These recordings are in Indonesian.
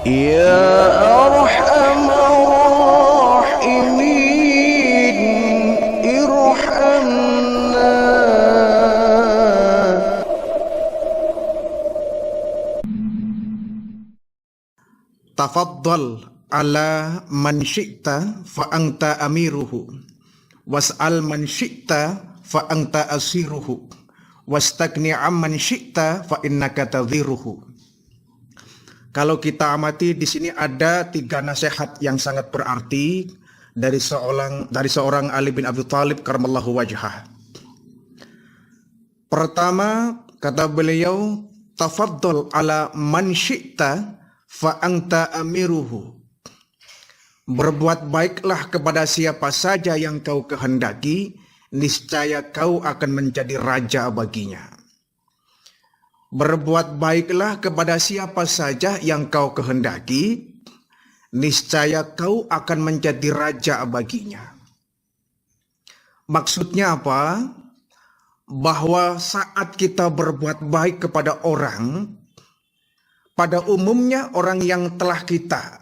Ya Arhamar Rahimin, irhamna. Tafaddal ala man syi'ta fa anta amiruhu was'al man syi'ta fa anta asiruhu wastagni amman syi'ta fa innaka tadhiruhu. Kalau kita amati di sini ada 3 nasihat yang sangat berarti dari seorang Ali bin Abi Thalib karramallahu wajhah. Pertama, kata beliau, tafaddal ala man syi'ta fa anta amiruhu. Berbuat baiklah kepada siapa saja yang kau kehendaki, niscaya kau akan menjadi raja baginya. Berbuat baiklah kepada siapa saja yang kau kehendaki, niscaya kau akan menjadi raja baginya. Maksudnya apa? Bahwa saat kita berbuat baik kepada orang, pada umumnya orang yang telah kita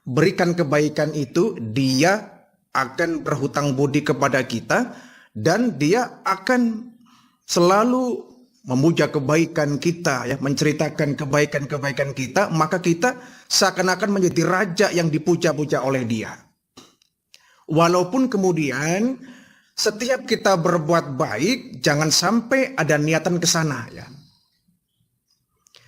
berikan kebaikan itu, dia akan berhutang budi kepada kita dan dia akan selalu memuja kebaikan kita, ya, menceritakan kebaikan-kebaikan kita, maka kita seakan-akan menjadi raja yang dipuja-puja oleh dia. Walaupun kemudian setiap kita berbuat baik, jangan sampai ada niatan ke sana, ya.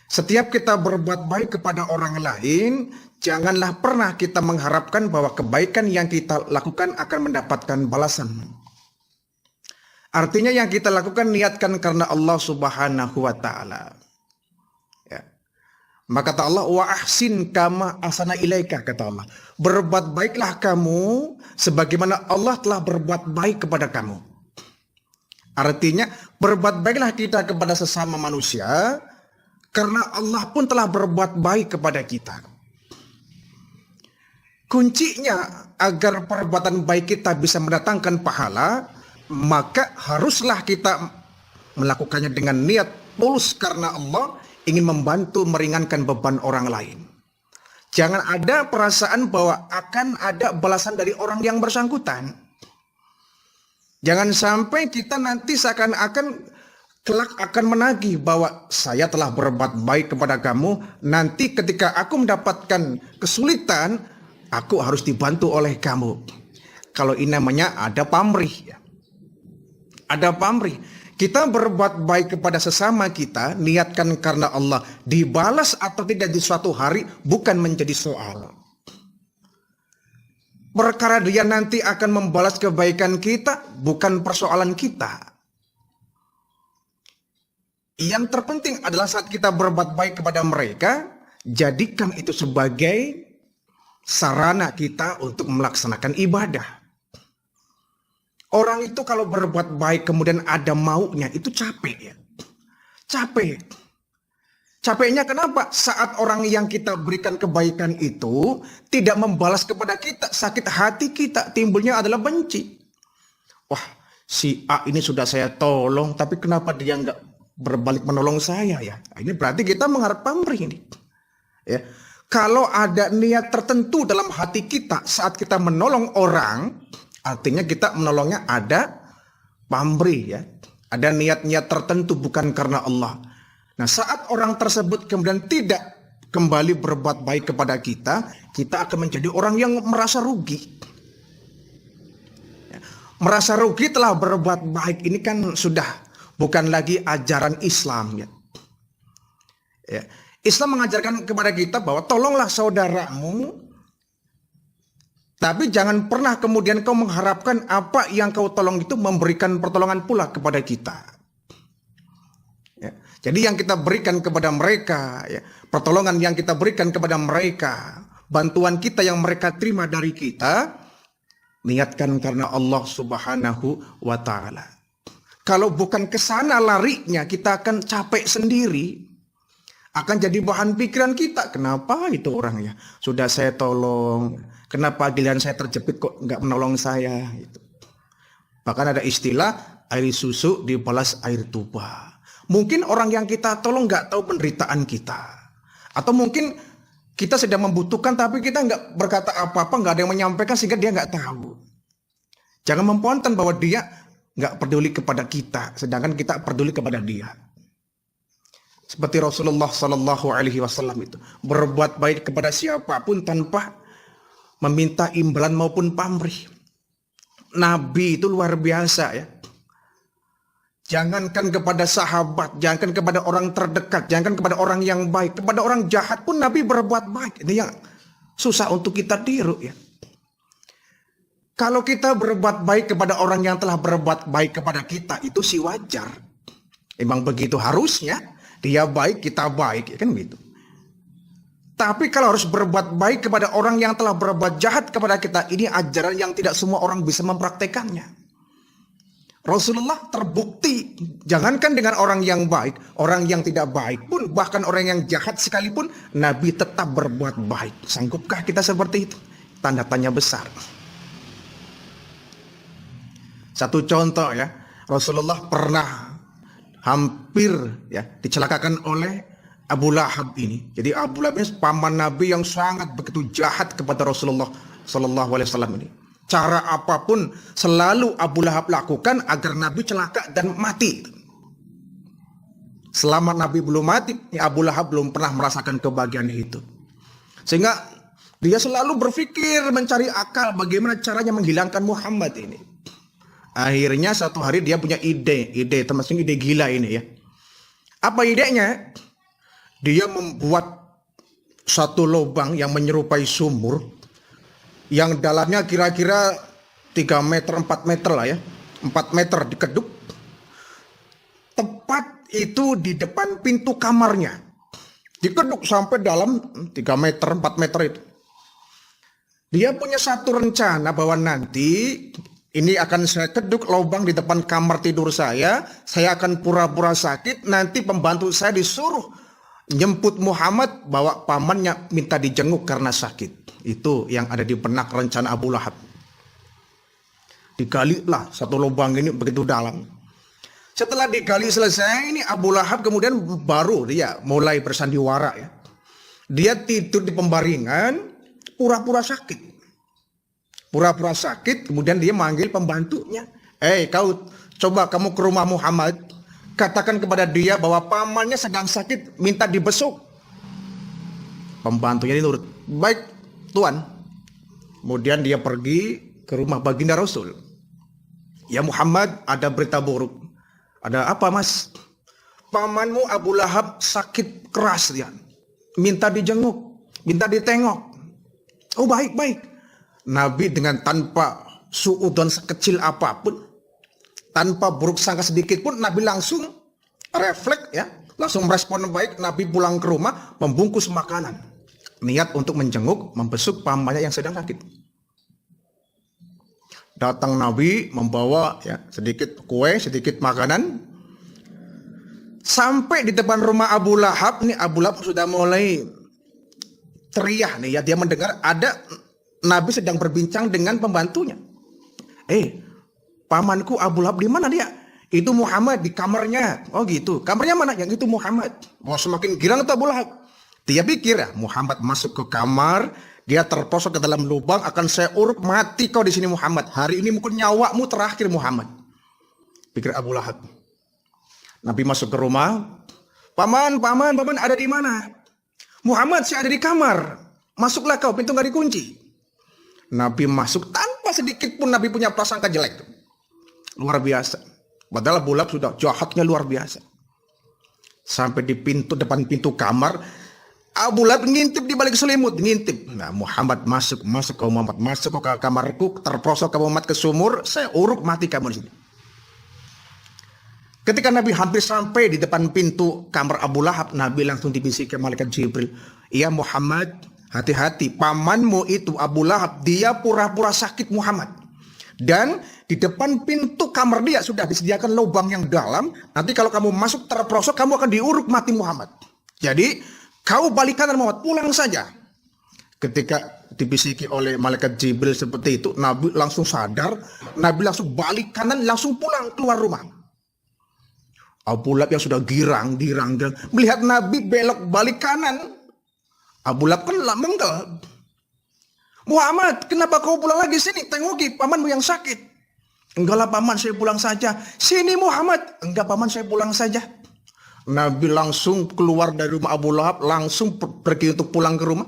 Setiap kita berbuat baik kepada orang lain, janganlah pernah kita mengharapkan bahwa kebaikan yang kita lakukan akan mendapatkan balasan. Artinya yang kita lakukan niatkan karena Allah Subhanahu wa taala. Ya. Maka kata Allah, wa ahsin kama ahsana ilaika, kata Allah. Berbuat baiklah kamu sebagaimana Allah telah berbuat baik kepada kamu. Artinya berbuat baiklah kita kepada sesama manusia karena Allah pun telah berbuat baik kepada kita. Kuncinya agar perbuatan baik kita bisa mendatangkan pahala, maka haruslah kita melakukannya dengan niat tulus karena Allah ingin membantu meringankan beban orang lain. Jangan ada perasaan bahwa akan ada balasan dari orang yang bersangkutan. Jangan sampai kita nanti seakan-akan kelak akan menagih bahwa saya telah berbuat baik kepada kamu, nanti ketika aku mendapatkan kesulitan, aku harus dibantu oleh kamu. Kalau ini namanya ada pamrih, ya. Ada pamrih. Kita berbuat baik kepada sesama kita, niatkan karena Allah. Dibalas atau tidak di suatu hari bukan menjadi soal. Perkara dia nanti akan membalas kebaikan kita bukan persoalan kita. Yang terpenting adalah saat kita berbuat baik kepada mereka, jadikan itu sebagai sarana kita untuk melaksanakan ibadah. Orang itu kalau berbuat baik kemudian ada maunya, itu capek, ya. Capek. Capeknya kenapa? Saat orang yang kita berikan kebaikan itu tidak membalas kepada kita, sakit hati kita, timbulnya adalah benci. Wah, si A ini sudah saya tolong, tapi kenapa dia nggak berbalik menolong saya, ya? Ini berarti kita mengharap pamrih ini. Ya. Kalau ada niat tertentu dalam hati kita saat kita menolong orang, artinya kita menolongnya ada pamrih, ya. Ada niat-niat tertentu bukan karena Allah. Nah, saat orang tersebut kemudian tidak kembali berbuat baik kepada kita, kita akan menjadi orang yang merasa rugi. Ya. Merasa rugi telah berbuat baik ini kan sudah bukan lagi ajaran Islam, ya. Ya. Islam mengajarkan kepada kita bahwa tolonglah saudaramu, tapi jangan pernah kemudian kau mengharapkan apa yang kau tolong itu memberikan pertolongan pula kepada kita. Ya. Jadi yang kita berikan kepada mereka, ya, pertolongan yang kita berikan kepada mereka, bantuan kita yang mereka terima dari kita, niatkan karena Allah Subhanahu wa taala. Kalau bukan ke sana larinya, kita akan capek sendiri. Akan jadi bahan pikiran kita. Kenapa itu orangnya? Sudah saya tolong. Kenapa giliran saya terjepit kok nggak menolong saya? Gitu. Bahkan ada istilah air susu dibalas air tuba. Mungkin orang yang kita tolong nggak tahu penderitaan kita. Atau mungkin Kita sedang membutuhkan tapi kita nggak berkata apa-apa, nggak ada yang menyampaikan sehingga dia nggak tahu. Jangan memponten bahwa dia nggak peduli kepada kita, sedangkan kita peduli kepada dia. Seperti Rasulullah Sallallahu Alaihi Wasallam itu berbuat baik kepada siapapun tanpa meminta imbalan maupun pamrih. Nabi itu luar biasa ya. Jangankan kepada sahabat, jangankan kepada orang terdekat, jangankan kepada orang yang baik, kepada orang jahat pun Nabi berbuat baik. Ini yang susah untuk kita tiru ya. Kalau kita berbuat baik kepada orang yang telah berbuat baik kepada kita, itu sih wajar. Emang begitu harusnya, dia baik, kita baik, ya kan gitu. Tapi kalau harus berbuat baik kepada orang yang telah berbuat jahat kepada kita, ini ajaran yang tidak semua orang bisa mempraktekannya. Rasulullah terbukti, jangankan dengan orang yang baik, orang yang tidak baik pun, bahkan orang yang jahat sekalipun, Nabi tetap berbuat baik. Sanggupkah kita seperti itu? Tanda tanya besar. Satu contoh ya, Rasulullah pernah hampir ya dicelakakan oleh Abu Lahab ini. Jadi Abu Lahab ini paman Nabi yang sangat begitu jahat kepada Rasulullah Sallallahu Alaihi Wasallam ini. Cara apapun selalu Abu Lahab lakukan agar Nabi celaka dan mati. Selama Nabi belum mati, Abu Lahab belum pernah merasakan kebahagiaan itu. Sehingga dia selalu berpikir mencari akal bagaimana caranya menghilangkan Muhammad ini. Akhirnya satu hari dia punya ide termasuk ide gila ini ya. Apa idenya? Dia membuat satu lubang yang menyerupai sumur, yang dalamnya kira-kira 3 meter, 4 meter lah ya. 4 meter dikeduk. Tepat itu di depan pintu kamarnya. Dikeduk sampai dalam 3 meter, 4 meter itu. Dia punya satu rencana bahwa nanti ini akan saya keduk lubang di depan kamar tidur saya akan pura-pura sakit, nanti pembantu saya disuruh jemput Muhammad, bawa pamannya minta dijenguk karena sakit. Itu yang ada di benak rencana Abu Lahab. Digali lah satu lubang ini begitu dalam. Setelah digali selesai, ini Abu Lahab kemudian baru dia mulai bersandiwara ya. Dia tidur di pembaringan, pura-pura sakit. Pura-pura sakit, kemudian dia manggil pembantunya. Kau coba kamu ke rumah Muhammad, katakan kepada dia bahwa pamannya sedang sakit, minta dibesuk. Pembantunya ini nurut. Baik, Tuan. Kemudian dia pergi ke rumah baginda Rasul. Ya Muhammad, ada berita buruk. Ada apa mas? Pamanmu Abu Lahab sakit keras dia. Minta dijenguk, minta ditengok. Oh baik. Nabi dengan tanpa suudzon sekecil apapun, tanpa buruk sangka sedikit pun, Nabi langsung refleks ya, langsung merespon baik. Nabi pulang ke rumah membungkus makanan, niat untuk menjenguk, membesuk pamannya yang sedang sakit. Datang Nabi membawa ya sedikit kue, sedikit makanan. Sampai di depan rumah Abu Lahab, nih Abu Lahab sudah mulai teriak nih ya, dia mendengar ada Nabi sedang berbincang dengan pembantunya. Pamanku Abu Lahab di mana dia? Itu Muhammad di kamarnya. Oh gitu. Kamarnya mana? Yang itu Muhammad. Wah, semakin girang tuh Abu Lahab. Dia pikir ya, Muhammad masuk ke kamar, dia terposok ke dalam lubang, akan saya uruk, mati kau di sini Muhammad. Hari ini mungkin nyawamu terakhir Muhammad. Pikir Abu Lahab. Nabi masuk ke rumah. Paman ada di mana? Muhammad, saya ada di kamar. Masuklah kau, pintu nggak dikunci. Nabi masuk tanpa sedikit pun Nabi punya prasangka jelek. Luar biasa. Padahal Abu Lahab sudah jahatnya luar biasa. Sampai di depan pintu kamar, Abu Lahab ngintip di balik selimut, ngintip. Nah, Muhammad masuk kau Muhammad, masuk kau ke kamarku, terprosok kamu Muhammad ke sumur, saya uruk mati kamu di sini. Ketika Nabi hampir sampai di depan pintu kamar Abu Lahab, Nabi langsung dibisikkan malaikat Jibril, "Ya Muhammad, hati-hati, pamanmu itu Abu Lahab, dia pura-pura sakit Muhammad. Dan di depan pintu kamar dia sudah disediakan lubang yang dalam. Nanti kalau kamu masuk terprosok, kamu akan diuruk mati Muhammad. Jadi kau balik kanan Muhammad, pulang saja." Ketika dibisiki oleh malaikat Jibril seperti itu, Nabi langsung sadar, Nabi langsung balik kanan, langsung pulang keluar rumah. Abu Lahab yang sudah girang, melihat Nabi belok balik kanan, Abu Lahab kan mengkel. Muhammad, kenapa kau pulang lagi sini? Tengoki pamanmu yang sakit. Enggak lah paman, saya pulang saja. Sini Muhammad. Enggak paman, saya pulang saja. Nabi langsung keluar dari rumah Abu Lahab, langsung pergi untuk pulang ke rumah.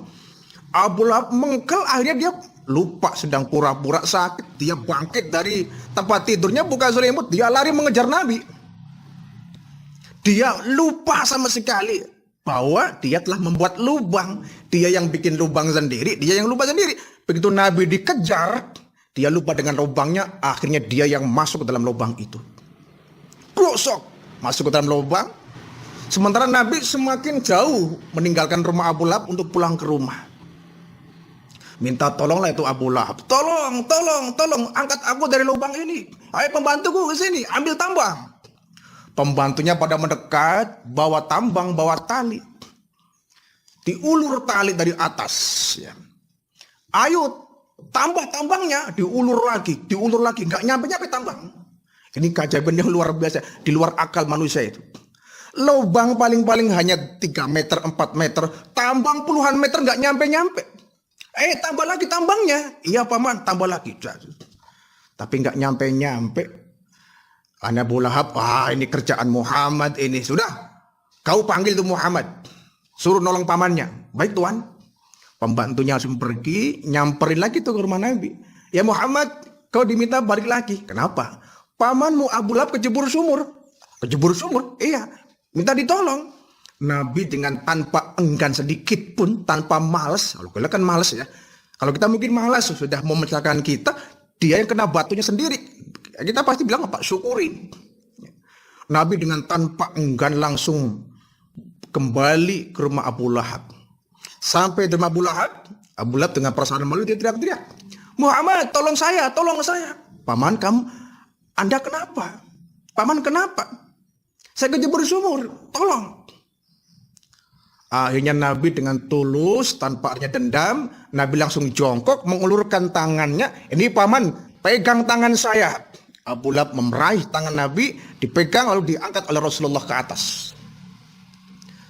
Abu Lahab mengkel, akhirnya dia lupa sedang pura-pura sakit. Dia bangkit dari tempat tidurnya, buka selimut, dia lari mengejar Nabi. Dia lupa sama sekali bahwa dia telah membuat lubang. Dia yang bikin lubang sendiri, dia yang lupa sendiri. Begitu Nabi dikejar, dia lupa dengan lubangnya, akhirnya dia yang masuk ke dalam lubang itu. Krosok, masuk ke dalam lubang. Sementara Nabi semakin jauh meninggalkan rumah Abu Lahab untuk pulang ke rumah. Minta tolonglah itu Abu Lahab. Tolong, angkat aku dari lubang ini. Ayo pembantuku ke sini, ambil tambang. Pembantunya pada mendekat, bawa tambang, bawa tali. Diulur tali dari atas. Ya. Ayo, tambah tambangnya. Diulur lagi. Nggak nyampe-nyampe tambang. Ini keajaiban yang luar biasa. Di luar akal manusia itu. Lubang paling-paling hanya 3 meter, 4 meter. Tambang puluhan meter nggak nyampe-nyampe. Tambah lagi tambangnya. Iya paman, tambah lagi. Tapi nggak nyampe-nyampe. Anak Abu Lahab, ini kerjaan Muhammad ini. Sudah, kau panggil tuh Muhammad. Suruh nolong pamannya. Baik tuan. Pembantunya langsung pergi, nyamperin lagi tuh ke rumah Nabi. Ya Muhammad, kau diminta balik lagi. Kenapa? Pamanmu Abu Lahab kejebur sumur. Kejebur sumur? Iya, minta ditolong. Nabi dengan tanpa enggan sedikit pun, tanpa malas. Kalau kita kan malas ya. Kalau kita mungkin malas, sudah mau mencelakakan kita, dia yang kena batunya sendiri. Kita pasti bilang apa? Syukurin. Nabi dengan tanpa enggan langsung kembali ke rumah Abu Lahab. Sampai di rumah Abu Lahab dengan perasaan malu dia teriak-teriak. Muhammad, tolong saya. Paman kamu, Anda kenapa? Paman kenapa? Saya kejebur sumur, tolong. Akhirnya Nabi dengan tulus, tanpa adanya dendam, Nabi langsung jongkok, mengulurkan tangannya. Ini paman, pegang tangan saya. Abu Lahab meraih tangan Nabi, dipegang lalu diangkat oleh Rasulullah ke atas.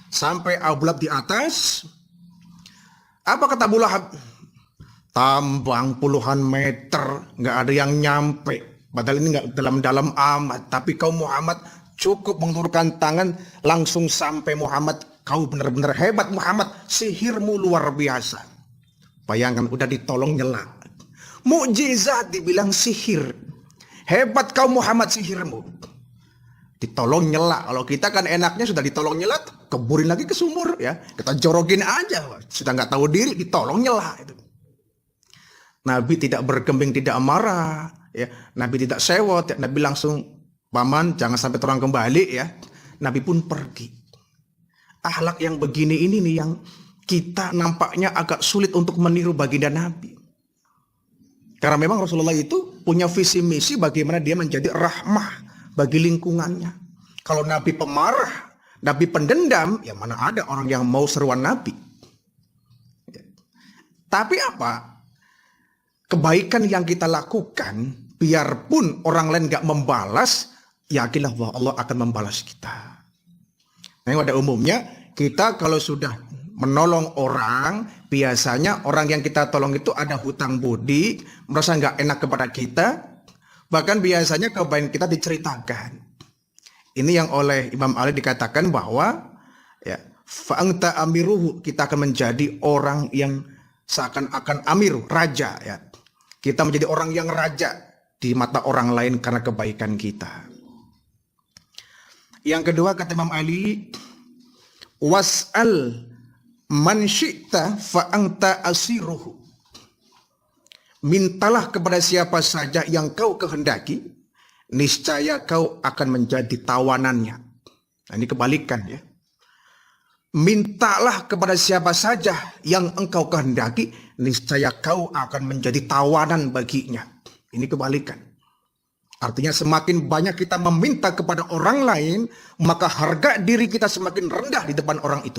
Sampai Abu Lahab di atas, apa kata Abu Lahab? Tambang puluhan meter, nggak ada yang nyampe. Padahal ini nggak dalam-dalam amat. Tapi kau Muhammad cukup mengulurkan tangan, langsung sampai Muhammad. Kau benar-benar hebat Muhammad, sihirmu luar biasa. Bayangkan udah ditolong nyela. Mukjizat dibilang sihir. Hebat kau Muhammad sihirmu. Ditolong nyela. Kalau kita kan enaknya sudah ditolong nyela, keburin lagi ke sumur ya. Kita jorokin aja. Sudah nggak tahu diri, ditolong nyela. Nabi tidak berkembing, tidak marah. Ya. Nabi tidak sewot. Ya. Nabi langsung, paman jangan sampai terang kembali ya. Nabi pun pergi. Akhlak yang begini ini nih yang kita nampaknya agak sulit untuk meniru baginda Nabi. Karena memang Rasulullah itu punya visi misi bagaimana dia menjadi rahmah bagi lingkungannya. Kalau Nabi pemarah, Nabi pendendam, ya mana ada orang yang mau seruan Nabi. Tapi apa? Kebaikan yang kita lakukan, biarpun orang lain gak membalas, yakinlah bahwa Allah akan membalas kita. Nah, pada umumnya kita kalau sudah menolong orang, biasanya orang yang kita tolong itu ada hutang budi, merasa nggak enak kepada kita, bahkan biasanya kebaikan kita diceritakan. Ini yang oleh Imam Ali dikatakan bahwa ya fa'anta amiruhu, kita akan menjadi orang yang seakan-akan amiru, raja ya. Kita menjadi orang yang raja di mata orang lain karena kebaikan kita. Yang kedua kata Imam Ali, was'al man syi'ta fa'anta asiruhu. Mintalah kepada siapa saja yang kau kehendaki, niscaya kau akan menjadi tawanannya. Nah, ini kebalikan ya. Mintalah kepada siapa saja yang engkau kehendaki, niscaya kau akan menjadi tawanan baginya. Ini kebalikan. Artinya semakin banyak kita meminta kepada orang lain, maka harga diri kita semakin rendah di depan orang itu.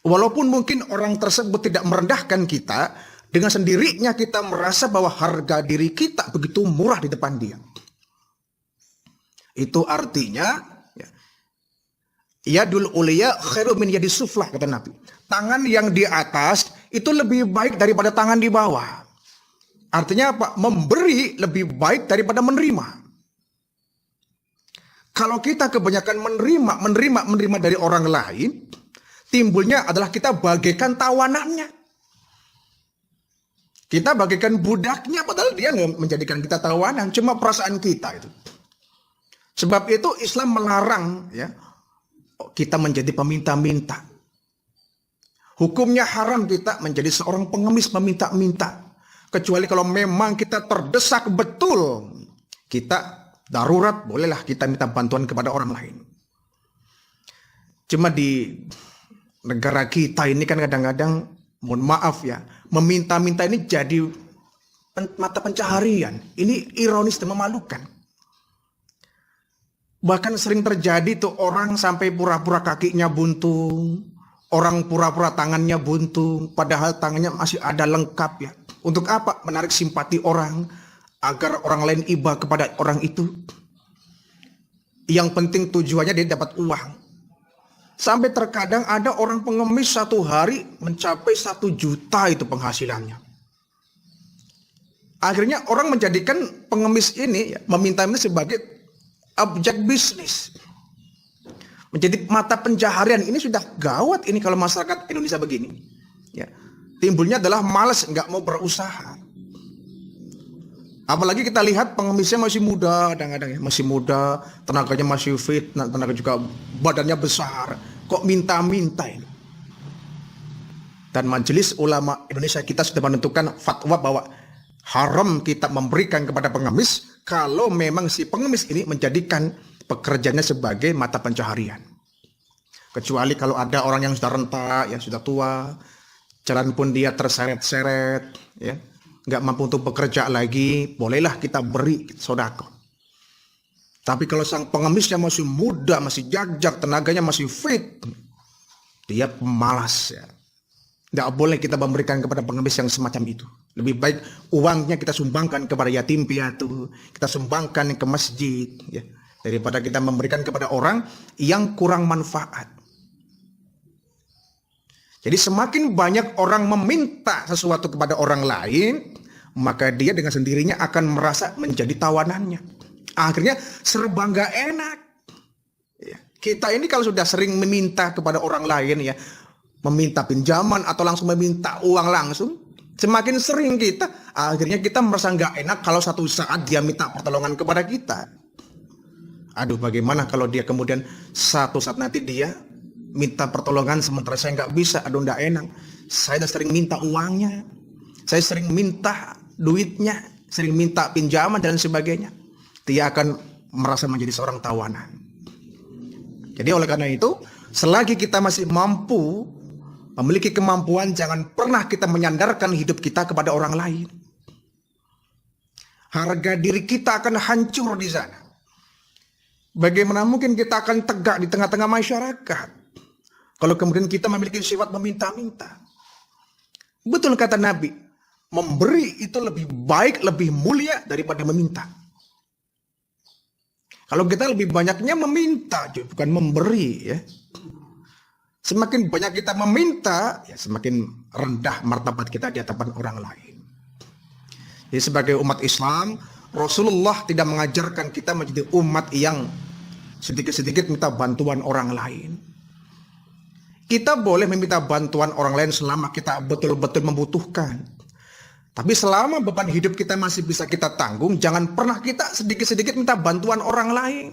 Walaupun mungkin orang tersebut tidak merendahkan kita, dengan sendirinya kita merasa bahwa harga diri kita begitu murah di depan dia. Itu artinya, yadul uliya khairu min yadis suflah, kata Nabi. tangan yang di atas itu lebih baik daripada tangan di bawah. Artinya apa? Memberi lebih baik daripada menerima. Kalau kita kebanyakan menerima dari orang lain, timbulnya adalah kita bagaikan tawanannya. Kita bagaikan budaknya, padahal dia nggak menjadikan kita tawanan, cuma perasaan kita itu. Sebab itu Islam melarang ya kita menjadi peminta-minta. Hukumnya haram kita menjadi seorang pengemis meminta-minta. Kecuali kalau memang kita terdesak betul, kita darurat, bolehlah kita minta bantuan kepada orang lain. Cuma di negara kita ini kan kadang-kadang, mohon maaf ya, meminta-minta ini jadi mata pencaharian. Ini ironis dan memalukan. Bahkan sering terjadi tuh orang sampai pura-pura kakinya buntung, orang pura-pura tangannya buntung, padahal tangannya masih ada lengkap ya. Untuk apa? Menarik simpati orang, agar orang lain iba kepada orang itu. Yang penting tujuannya dia dapat uang. Sampai terkadang ada orang pengemis satu hari mencapai 1 juta itu penghasilannya. Akhirnya orang menjadikan pengemis ini, meminta ini sebagai objek bisnis. Menjadi mata pencaharian. Ini sudah gawat ini kalau masyarakat Indonesia begini. Ya. Timbulnya adalah malas, nggak mau berusaha. Apalagi kita lihat pengemisnya masih muda, kadang-kadang ya, masih muda, tenaganya masih fit, tenaga juga badannya besar. Kok minta-minta ini? Dan Majelis Ulama Indonesia kita sudah menentukan fatwa bahwa haram kita memberikan kepada pengemis kalau memang si pengemis ini menjadikan pekerjaannya sebagai mata pencaharian. Kecuali kalau ada orang yang sudah renta, yang sudah tua, jalan pun dia terseret-seret, ya, nggak mampu untuk bekerja lagi, bolehlah kita beri sedekah. Tapi kalau sang pengemisnya masih muda, masih jajak, tenaganya masih fit, dia pemalas ya. Nggak boleh kita memberikan kepada pengemis yang semacam itu. Lebih baik uangnya kita sumbangkan kepada yatim piatu, kita sumbangkan ke masjid, ya, daripada kita memberikan kepada orang yang kurang manfaat. Jadi semakin banyak orang meminta sesuatu kepada orang lain, maka dia dengan sendirinya akan merasa menjadi tawanannya. Akhirnya serba nggak enak. Ya. Kita ini kalau sudah sering meminta kepada orang lain, ya, meminta pinjaman atau langsung meminta uang langsung, semakin sering kita, akhirnya kita merasa nggak enak kalau satu saat dia minta pertolongan kepada kita. Aduh, bagaimana kalau dia kemudian satu saat nanti dia minta pertolongan sementara saya nggak bisa, aduh nggak enak. Saya udah sering minta uangnya, saya sering minta duitnya, sering minta pinjaman dan sebagainya. Dia akan merasa menjadi seorang tawanan. Jadi oleh karena itu, selagi kita masih mampu, memiliki kemampuan, jangan pernah kita menyandarkan hidup kita kepada orang lain. Harga diri kita akan hancur di sana. Bagaimana mungkin kita akan tegak di tengah-tengah masyarakat kalau kemudian kita memiliki sifat meminta-minta? Betul kata Nabi, memberi itu lebih baik, lebih mulia daripada meminta. Kalau kita lebih banyaknya meminta, bukan memberi, ya. Semakin banyak kita meminta, ya semakin rendah martabat kita di hadapan orang lain. Jadi sebagai umat Islam, Rasulullah tidak mengajarkan kita menjadi umat yang sedikit-sedikit minta bantuan orang lain. Kita boleh meminta bantuan orang lain selama kita betul-betul membutuhkan. Tapi selama beban hidup kita masih bisa kita tanggung, jangan pernah kita sedikit-sedikit minta bantuan orang lain.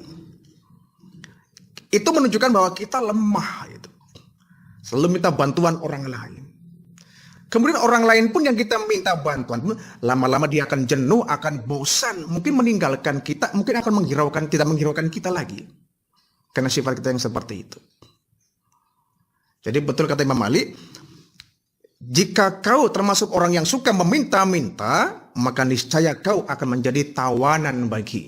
Itu menunjukkan bahwa kita lemah. Gitu. Selalu minta bantuan orang lain. Kemudian orang lain pun yang kita minta bantuan, lama-lama dia akan jenuh, akan bosan, mungkin meninggalkan kita, mungkin akan tidak menghiraukan kita lagi. Karena sifat kita yang seperti itu. Jadi betul kata Imam Malik, jika kau termasuk orang yang suka meminta-minta, maka niscaya kau akan menjadi tawanan baginya.